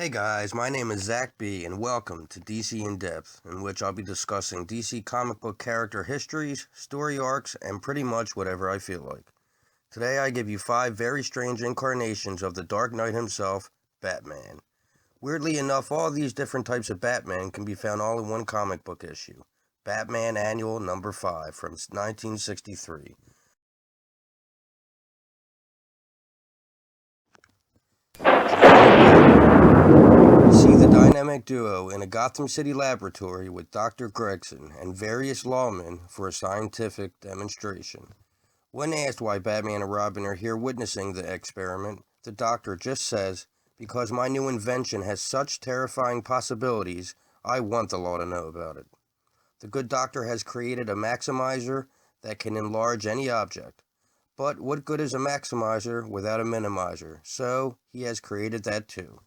Hey guys, my name is Zach B, and welcome to DC In Depth, in which I'll be discussing DC comic book character histories, story arcs, and pretty much whatever I feel like. Today I give you 5 very strange incarnations of the Dark Knight himself, Batman. Weirdly enough, all these different types of Batman can be found all in one comic book issue, Batman Annual number 5 from 1963. We see the dynamic duo in a Gotham City laboratory with Dr. Gregson and various lawmen for a scientific demonstration. When asked why Batman and Robin are here witnessing the experiment, the doctor just says, "Because my new invention has such terrifying possibilities, I want the law to know about it." The good doctor has created a maximizer that can enlarge any object. But what good is a maximizer without a minimizer? So he has created that too.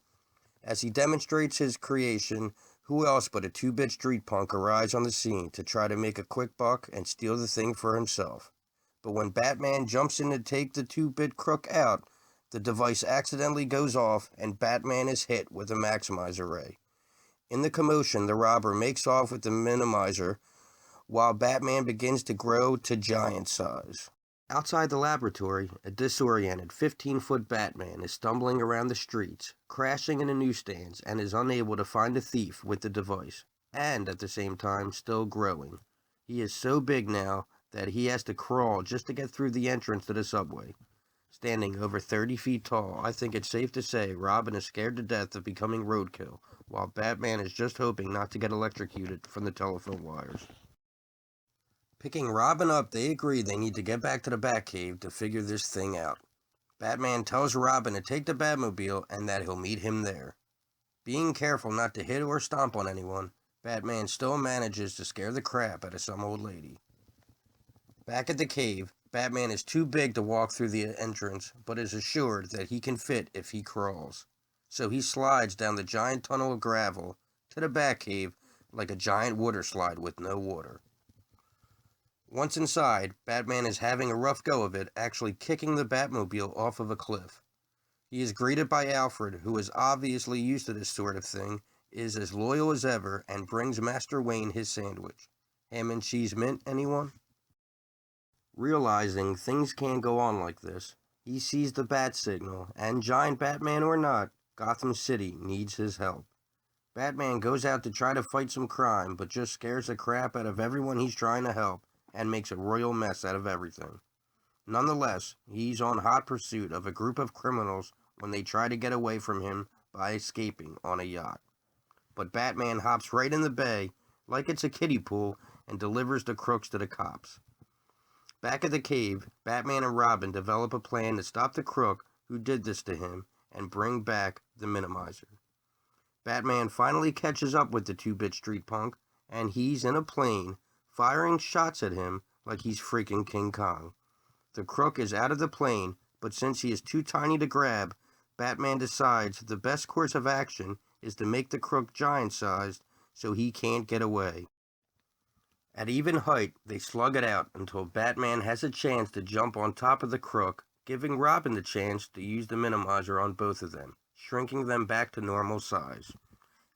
As he demonstrates his creation, who else but a 2-bit street punk arrives on the scene to try to make a quick buck and steal the thing for himself. But when Batman jumps in to take the 2-bit crook out, the device accidentally goes off and Batman is hit with a maximizer ray. In the commotion, the robber makes off with the minimizer while Batman begins to grow to giant size. Outside the laboratory, a disoriented 15-foot Batman is stumbling around the streets, crashing into newsstands, and is unable to find the thief with the device, and at the same time still growing. He is so big now that he has to crawl just to get through the entrance to the subway. Standing over 30 feet tall, I think it's safe to say Robin is scared to death of becoming roadkill, while Batman is just hoping not to get electrocuted from the telephone wires. Picking Robin up, they agree they need to get back to the Batcave to figure this thing out. Batman tells Robin to take the Batmobile and that he'll meet him there. Being careful not to hit or stomp on anyone, Batman still manages to scare the crap out of some old lady. Back at the cave, Batman is too big to walk through the entrance, but is assured that he can fit if he crawls. So he slides down the giant tunnel of gravel to the Batcave like a giant water slide with no water. Once inside, Batman is having a rough go of it, actually kicking the Batmobile off of a cliff. He is greeted by Alfred, who is obviously used to this sort of thing, is as loyal as ever, and brings Master Wayne his sandwich. Ham and cheese mint, anyone? Realizing things can't go on like this, he sees the bat signal, and giant Batman or not, Gotham City needs his help. Batman goes out to try to fight some crime, but just scares the crap out of everyone he's trying to help, and makes a royal mess out of everything. Nonetheless, he's on hot pursuit of a group of criminals when they try to get away from him by escaping on a yacht. But Batman hops right in the bay, like it's a kiddie pool, and delivers the crooks to the cops. Back at the cave, Batman and Robin develop a plan to stop the crook who did this to him and bring back the Minimizer. Batman finally catches up with the 2-bit street punk, and he's in a plane, firing shots at him like he's freaking King Kong. The crook is out of the plane, but since he is too tiny to grab, Batman decides the best course of action is to make the crook giant-sized so he can't get away. At even height, they slug it out until Batman has a chance to jump on top of the crook, giving Robin the chance to use the minimizer on both of them, shrinking them back to normal size.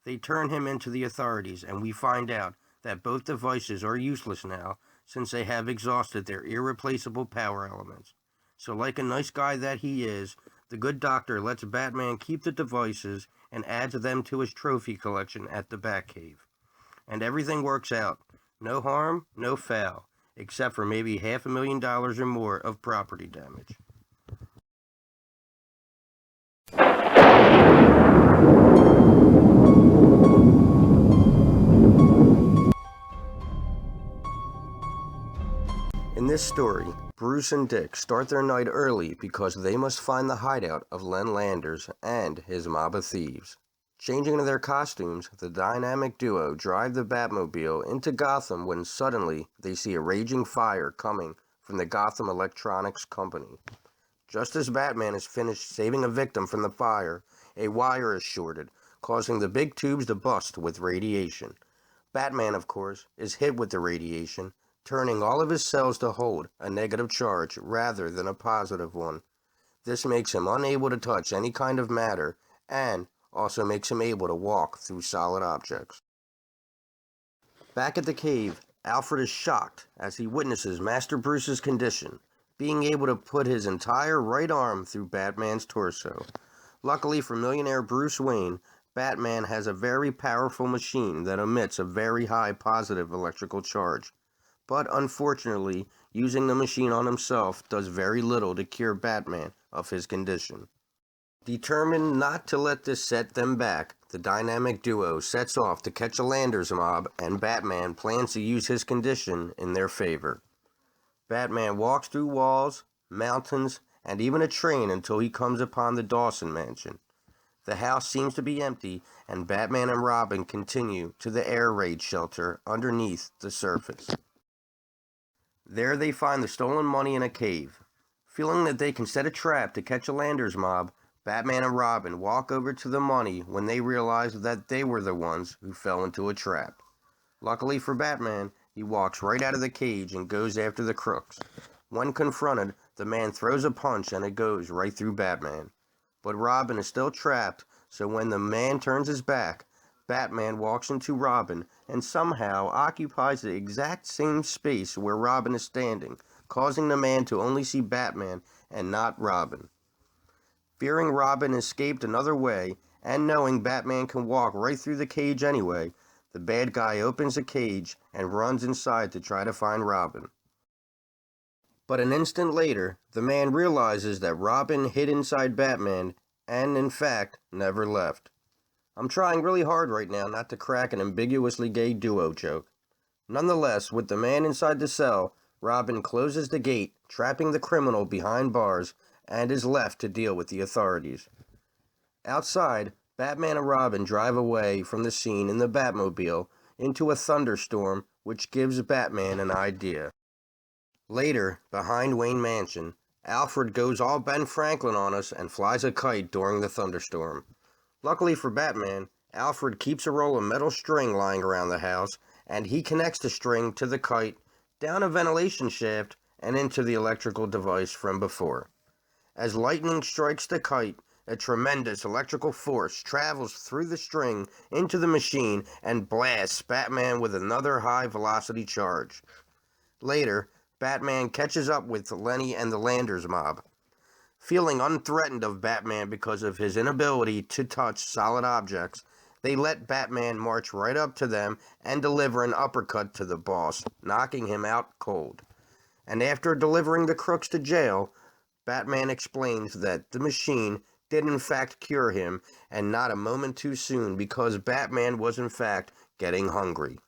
They turn him into the authorities, and we find out that both devices are useless now since they have exhausted their irreplaceable power elements. So like a nice guy that he is, the good doctor lets Batman keep the devices and adds them to his trophy collection at the Batcave. And everything works out. No harm, no foul, except for maybe $500,000 or more of property damage. In this story, Bruce and Dick start their night early because they must find the hideout of Len Landers and his mob of thieves. Changing into their costumes, the dynamic duo drive the Batmobile into Gotham when suddenly they see a raging fire coming from the Gotham Electronics Company. Just as Batman is finished saving a victim from the fire, a wire is shorted, causing the big tubes to bust with radiation. Batman, of course, is hit with the radiation, turning all of his cells to hold a negative charge rather than a positive one. This makes him unable to touch any kind of matter, and also makes him able to walk through solid objects. Back at the cave, Alfred is shocked as he witnesses Master Bruce's condition, being able to put his entire right arm through Batman's torso. Luckily for millionaire Bruce Wayne, Batman has a very powerful machine that emits a very high positive electrical charge. But unfortunately, using the machine on himself does very little to cure Batman of his condition. Determined not to let this set them back, the dynamic duo sets off to catch a Landers mob, and Batman plans to use his condition in their favor. Batman walks through walls, mountains, and even a train until he comes upon the Dawson mansion. The house seems to be empty, and Batman and Robin continue to the air raid shelter underneath the surface. There they find the stolen money in a cave. Feeling that they can set a trap to catch a Landers mob, Batman and Robin walk over to the money when they realize that they were the ones who fell into a trap. Luckily for Batman, he walks right out of the cage and goes after the crooks. When confronted, the man throws a punch and it goes right through Batman. But Robin is still trapped, so when the man turns his back, Batman walks into Robin and somehow occupies the exact same space where Robin is standing, causing the man to only see Batman and not Robin. Fearing Robin escaped another way, and knowing Batman can walk right through the cage anyway, the bad guy opens the cage and runs inside to try to find Robin. But an instant later, the man realizes that Robin hid inside Batman and, in fact, never left. I'm trying really hard right now not to crack an ambiguously gay duo joke. Nonetheless, with the man inside the cell, Robin closes the gate, trapping the criminal behind bars, and is left to deal with the authorities. Outside, Batman and Robin drive away from the scene in the Batmobile into a thunderstorm, which gives Batman an idea. Later, behind Wayne Mansion, Alfred goes all Ben Franklin on us and flies a kite during the thunderstorm. Luckily for Batman, Alfred keeps a roll of metal string lying around the house, and he connects the string to the kite, down a ventilation shaft, and into the electrical device from before. As lightning strikes the kite, a tremendous electrical force travels through the string into the machine and blasts Batman with another high-velocity charge. Later, Batman catches up with Lenny and the Landers mob. Feeling unthreatened of Batman because of his inability to touch solid objects, they let Batman march right up to them and deliver an uppercut to the boss, knocking him out cold. And after delivering the crooks to jail, Batman explains that the machine did in fact cure him, and not a moment too soon, because Batman was in fact getting hungry.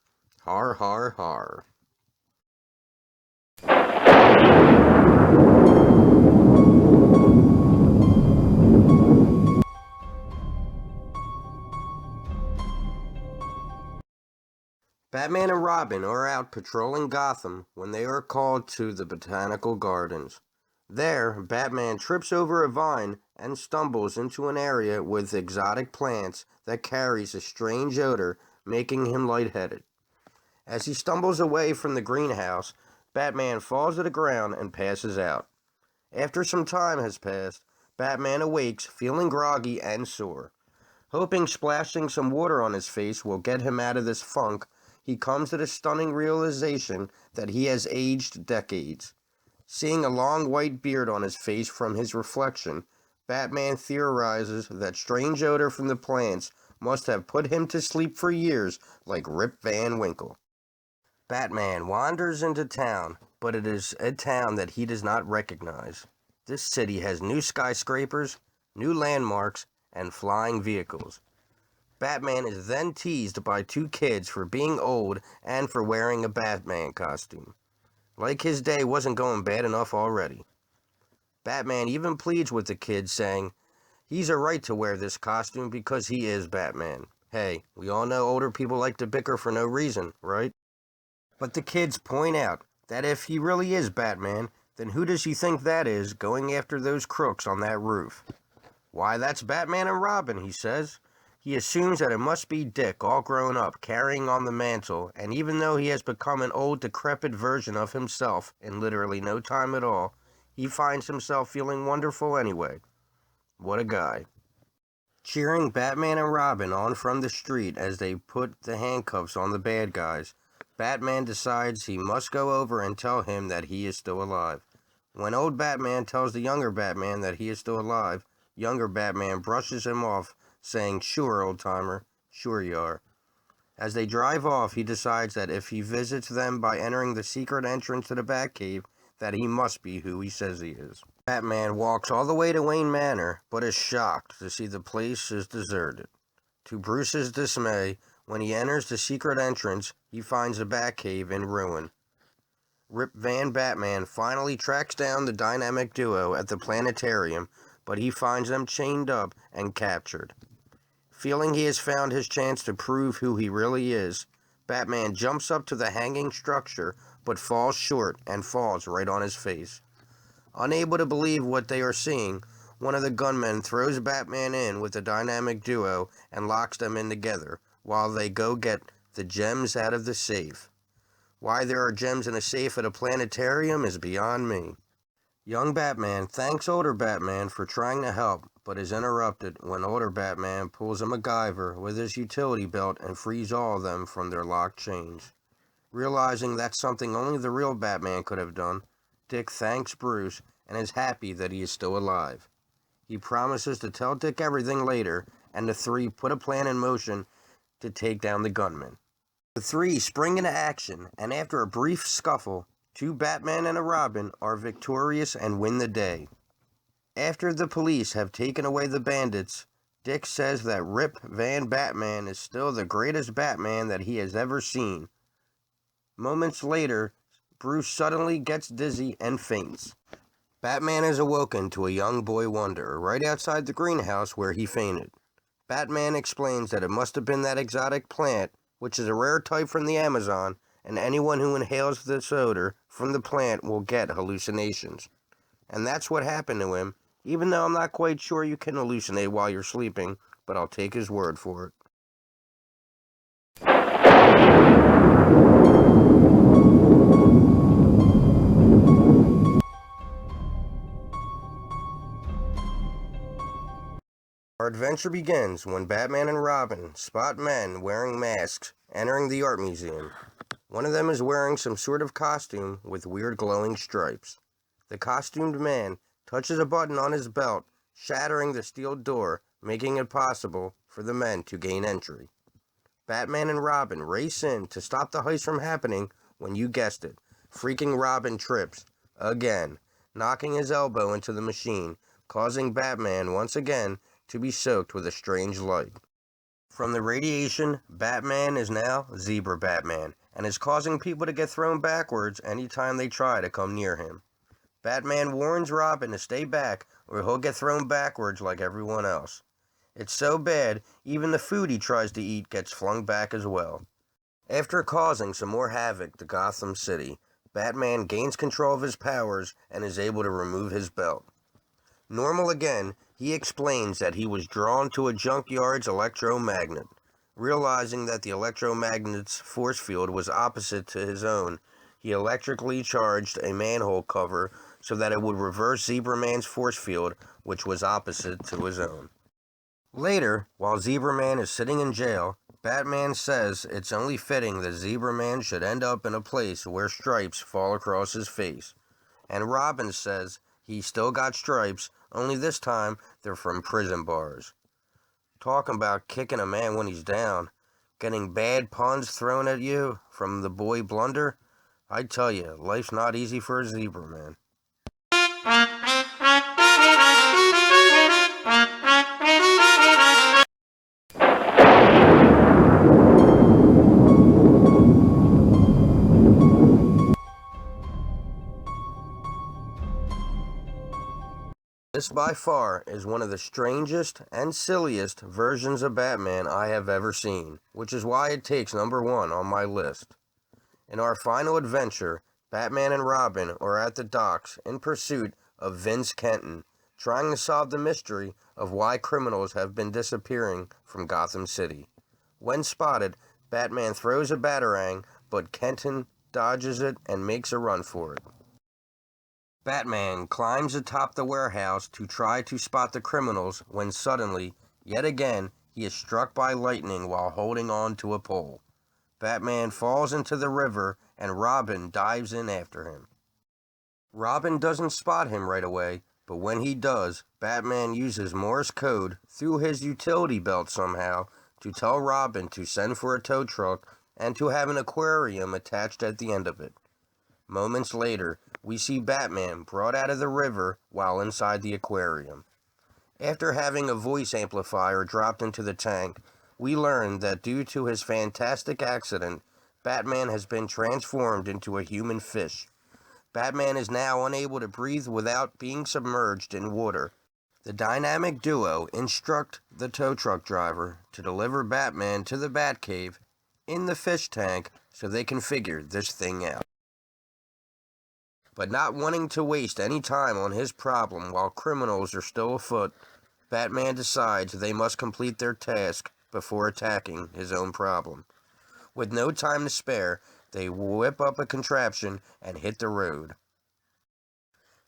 Har har har. Batman and Robin are out patrolling Gotham when they are called to the Botanical Gardens. There, Batman trips over a vine and stumbles into an area with exotic plants that carries a strange odor, making him lightheaded. As he stumbles away from the greenhouse, Batman falls to the ground and passes out. After some time has passed, Batman awakes feeling groggy and sore. Hoping splashing some water on his face will get him out of this funk, he comes to the stunning realization that he has aged decades. Seeing a long white beard on his face from his reflection, Batman theorizes that strange odor from the plants must have put him to sleep for years like Rip Van Winkle. Batman wanders into town, but it is a town that he does not recognize. This city has new skyscrapers, new landmarks, and flying vehicles. Batman is then teased by two kids for being old and for wearing a Batman costume. Like his day wasn't going bad enough already. Batman even pleads with the kids, saying, he's a right to wear this costume because he is Batman. Hey, we all know older people like to bicker for no reason, right? But the kids point out that if he really is Batman, then who does he think that is going after those crooks on that roof? Why, that's Batman and Robin, he says. He assumes that it must be Dick, all grown up, carrying on the mantle, and even though he has become an old, decrepit version of himself in literally no time at all, he finds himself feeling wonderful anyway. What a guy. cheering Batman and Robin on from the street as they put the handcuffs on the bad guys. Batman decides he must go over and tell him that he is still alive. When old Batman tells the younger Batman that he is still alive, younger Batman brushes him off, saying, "Sure, old-timer, sure you are." As they drive off, he decides that if he visits them by entering the secret entrance to the Batcave, that he must be who he says he is. Batman walks all the way to Wayne Manor, but is shocked to see the place is deserted. To Bruce's dismay, when he enters the secret entrance, he finds the Batcave in ruin. Rip Van Batman finally tracks down the dynamic duo at the planetarium, but he finds them chained up and captured. Feeling he has found his chance to prove who he really is, Batman jumps up to the hanging structure, but falls short and falls right on his face. Unable to believe what they are seeing, one of the gunmen throws Batman in with the dynamic duo and locks them in together, while they go get the gems out of the safe. Why there are gems in a safe at a planetarium is beyond me. Young Batman thanks older Batman for trying to help, but is interrupted when older Batman pulls a MacGyver with his utility belt and frees all of them from their locked chains. Realizing that's something only the real Batman could have done, Dick thanks Bruce and is happy that he is still alive. He promises to tell Dick everything later, and the three put a plan in motion to take down the gunman. The three spring into action, and after a brief scuffle, two Batman and a Robin are victorious and win the day. After the police have taken away the bandits, Dick says that Rip Van Batman is still the greatest Batman that he has ever seen. Moments later, Bruce suddenly gets dizzy and faints. Batman is awoken to a young boy wonder right outside the greenhouse where he fainted. Batman explains that it must have been that exotic plant, which is a rare type from the Amazon, and anyone who inhales this odor from the plant will get hallucinations. And that's what happened to him, even though I'm not quite sure you can hallucinate while you're sleeping, but I'll take his word for it. Our adventure begins when Batman and Robin spot men wearing masks entering the art museum. One of them is wearing some sort of costume with weird glowing stripes. The costumed man touches a button on his belt, shattering the steel door, making it possible for the men to gain entry. Batman and Robin race in to stop the heist from happening when you guessed it. Freaking Robin trips, again, knocking his elbow into the machine, causing Batman once again to be soaked with a strange light. From the radiation, Batman is now Zebra Batman, and is causing people to get thrown backwards anytime they try to come near him. Batman warns Robin to stay back, or he'll get thrown backwards like everyone else. It's so bad, even the food he tries to eat gets flung back as well. After causing some more havoc to Gotham City, Batman gains control of his powers and is able to remove his belt. Normal again, he explains that he was drawn to a junkyard's electromagnet. Realizing that the electromagnet's force field was opposite to his own, he electrically charged a manhole cover so that it would reverse Zebra Man's force field, which was opposite to his own. Later, while Zebra Man is sitting in jail, Batman says it's only fitting that Zebra Man should end up in a place where stripes fall across his face. And Robin says he's still got stripes, only this time they're from prison bars. Talking about kicking a man when he's down, getting bad puns thrown at you from the boy Blunder, I tell you, life's not easy for a Zebra Man. This by far is one of the strangest and silliest versions of Batman I have ever seen, which is why it takes number one on my list. In our final adventure, Batman and Robin are at the docks in pursuit of Vince Kenton, trying to solve the mystery of why criminals have been disappearing from Gotham City. When spotted, Batman throws a batarang, but Kenton dodges it and makes a run for it. Batman climbs atop the warehouse to try to spot the criminals when suddenly Yet again, he is struck by lightning while holding on to a pole. Batman falls into the river and Robin dives in after him. Robin doesn't spot him right away, but when he does, Batman uses Morse code through his utility belt somehow to tell Robin to send for a tow truck and to have an aquarium attached at the end of it. Moments later, we see Batman brought out of the river while inside the aquarium. After having a voice amplifier dropped into the tank, we learn that due to his fantastic accident, Batman has been transformed into a human fish. Batman is now unable to breathe without being submerged in water. The dynamic duo instruct the tow truck driver to deliver Batman to the Batcave in the fish tank so they can figure this thing out. But not wanting to waste any time on his problem while criminals are still afoot, Batman decides they must complete their task before attacking his own problem. With no time to spare, they whip up a contraption and hit the road.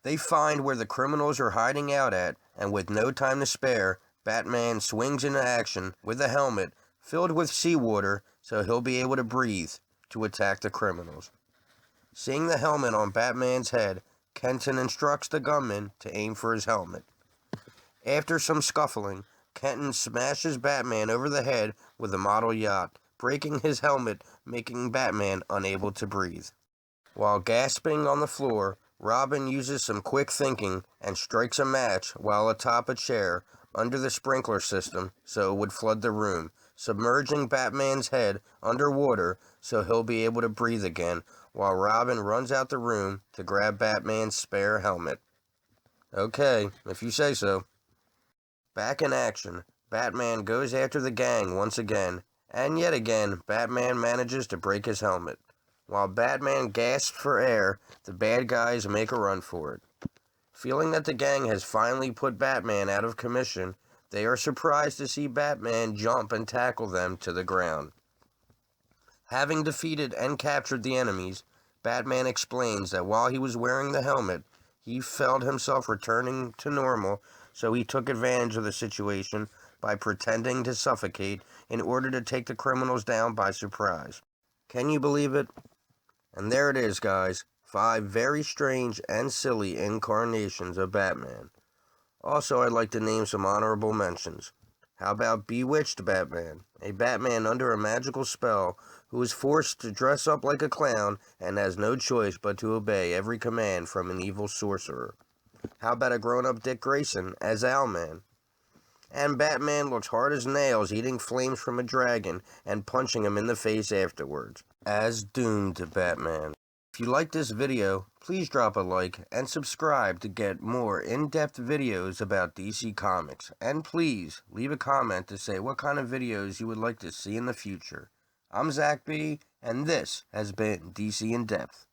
They find where the criminals are hiding out at, and with no time to spare, Batman swings into action with a helmet filled with seawater so he'll be able to breathe to attack the criminals. Seeing the helmet on Batman's head, Kenton instructs the gunman to aim for his helmet. After some scuffling, Kenton smashes Batman over the head with a model yacht, breaking his helmet, making Batman unable to breathe. While gasping on the floor, Robin uses some quick thinking and strikes a match while atop a chair under the sprinkler system so it would flood the room, submerging Batman's head underwater so he'll be able to breathe again, while Robin runs out the room to grab Batman's spare helmet. Okay, if you say so. Back in action, Batman goes after the gang once again, and yet again, Batman manages to break his helmet. While Batman gasps for air, the bad guys make a run for it. Feeling that the gang has finally put Batman out of commission, they are surprised to see Batman jump and tackle them to the ground. Having defeated and captured the enemies, Batman explains that while he was wearing the helmet, he felt himself returning to normal, so he took advantage of the situation by pretending to suffocate in order to take the criminals down by surprise. Can you believe it? And there it is, guys. 5 very strange and silly incarnations of Batman. Also, I'd like to name some honorable mentions. How about Bewitched Batman, a Batman under a magical spell who is forced to dress up like a clown and has no choice but to obey every command from an evil sorcerer. How about a grown-up Dick Grayson as Owlman? And Batman looks hard as nails eating flames from a dragon and punching him in the face afterwards, as Doomed Batman. If you like this video, please drop a like and subscribe to get more in-depth videos about DC Comics. And please leave a comment to say what kind of videos you would like to see in the future. I'm Zach B, and this has been DC In Depth.